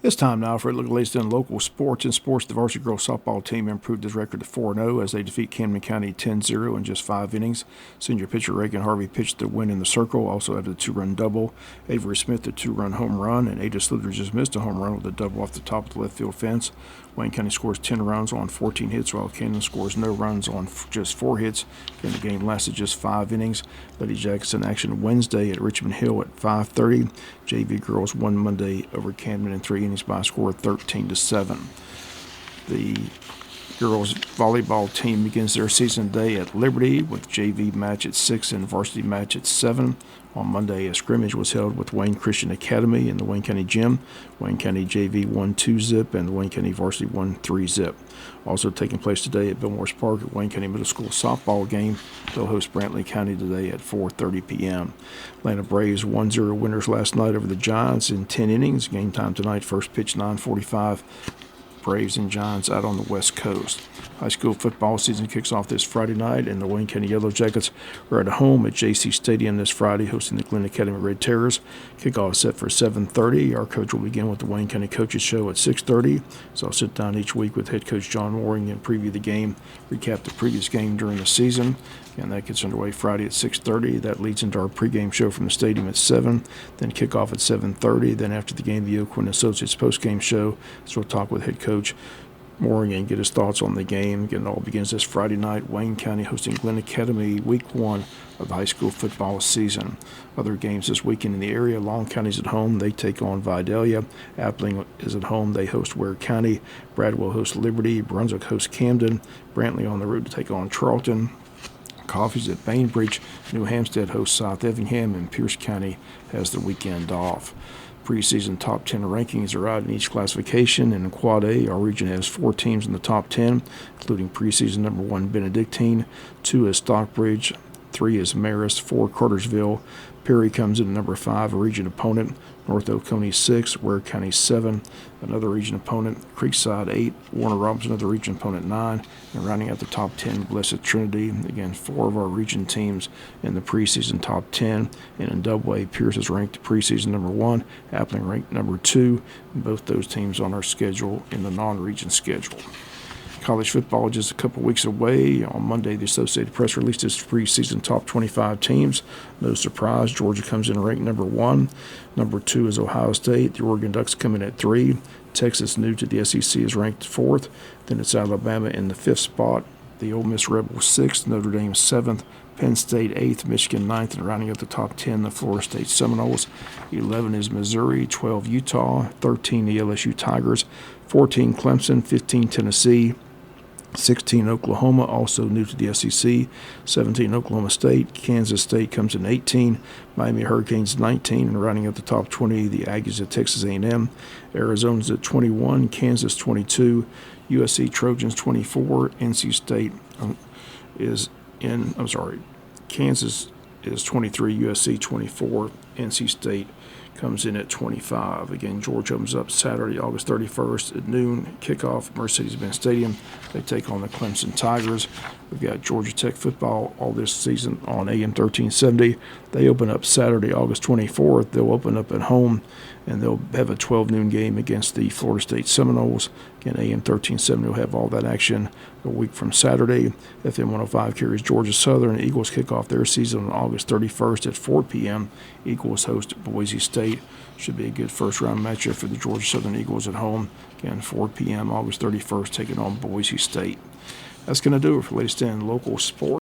It's time now for a look at the latest in local sports. In sports, the varsity girls softball team improved its record to 4-0 as they defeat Camden County 10-0 in just 5 innings. Senior pitcher Reagan Harvey pitched the win in the circle, also added a 2-run double. Avery Smith a 2-run home run, and Ada Slither just missed a home run with a double off the top of the left field fence. Wayne County scores 10 runs on 14 hits, while Camden scores no runs on just 4 hits. And the game lasted just 5 innings. Lady Jackets in action Wednesday at Richmond Hill at 5:30. JV girls won Monday over Camden in 3 innings by a score of 13-7. The girls volleyball team begins their season day at Liberty with JV match at 6 and varsity match at 7. On Monday, a scrimmage was held with Wayne Christian Academy in the Wayne County gym. Wayne County JV won 2-zip and the Wayne County varsity won 3-zip. Also taking place today at Billmore Park at Wayne County Middle School softball game. They'll host Brantley County today at 4:30 p.m. Atlanta Braves 1-0 winners last night over the Giants in 10 innings. Game time tonight, first pitch 9:45. Braves and Giants out on the West Coast. High school football season kicks off this Friday night, and the Wayne County Yellow Jackets are at home at JC Stadium this Friday, hosting the Glen Academy Red Terrors. Kickoff is set for 7:30. Our coach will begin with the Wayne County Coaches Show at 6:30. So I'll sit down each week with head coach John Mooring and preview the game, recap the previous game during the season. And that gets underway Friday at 6:30. That leads into our pregame show from the stadium at 7. Then kickoff at 7:30. Then after the game, the Oakwood Associates postgame show. So we'll talk with head coach Mooring and get his thoughts on the game. Again, it all begins this Friday night. Wayne County hosting Glen Academy week 1 of the high school football season. Other games this weekend in the area. Long County's at home. They take on Vidalia. Appling is at home. They host Ware County. Bradwell hosts Liberty. Brunswick hosts Camden. Brantley on the road to take on Charlton. Coffee's at Bainbridge. New Hampstead hosts South Effingham, and Pierce County has the weekend off. Preseason top 10 rankings are out in each classification. And in Quad A, our region has 4 teams in the top 10, including preseason number 1 Benedictine, 2 is Stockbridge, 3 is Marist, 4 Cartersville. Perry comes in at number 5, a region opponent. North Oconee 6, Ware County 7, another region opponent. Creekside 8, Warner Robinson, another region opponent 9. And rounding out the top 10, Blessed Trinity. Again, 4 of our region teams in the preseason top 10. And in Double A, Pierce is ranked preseason number 1, Appling ranked number 2. And both those teams on our schedule in the non-region schedule. College football just a couple weeks away. On Monday, the Associated Press released its preseason top 25 teams. No surprise, Georgia comes in ranked number 1. Number 2 is Ohio State. The Oregon Ducks come in at 3. Texas, new to the SEC, is ranked 4th. Then it's Alabama in the 5th spot. The Ole Miss Rebels 6th. Notre Dame 7th. Penn State 8th, Michigan 9th, and rounding up the top 10, the Florida State Seminoles. 11 is Missouri, 12 Utah, 13 the LSU Tigers, 14 Clemson, 15 Tennessee, 16 Oklahoma, also new to the SEC, 17 Oklahoma State, Kansas State comes in 18, Miami Hurricanes 19, and rounding up the top 20, the Aggies at Texas A&M, Arizona's at 21, Kansas 22, USC Trojans 24, NC State Kansas is 23, USC 24, NC State comes in at 25. Again, Georgia opens up Saturday, August 31st at noon. Kickoff, Mercedes-Benz Stadium. They take on the Clemson Tigers. We've got Georgia Tech football all this season on AM 1370. They open up Saturday, August 24th. They'll open up at home, and they'll have a 12 noon game against the Florida State Seminoles. Again, AM 1370 will have all that action a week from Saturday. FM 105 carries Georgia Southern. Eagles kick off their season on August 31st at 4 p.m. Eagles host Boise State. Should be a good first-round matchup for the Georgia Southern Eagles at home. Again, 4 p.m. August 31st, taking on Boise State. That's going to do it for latest in local sports.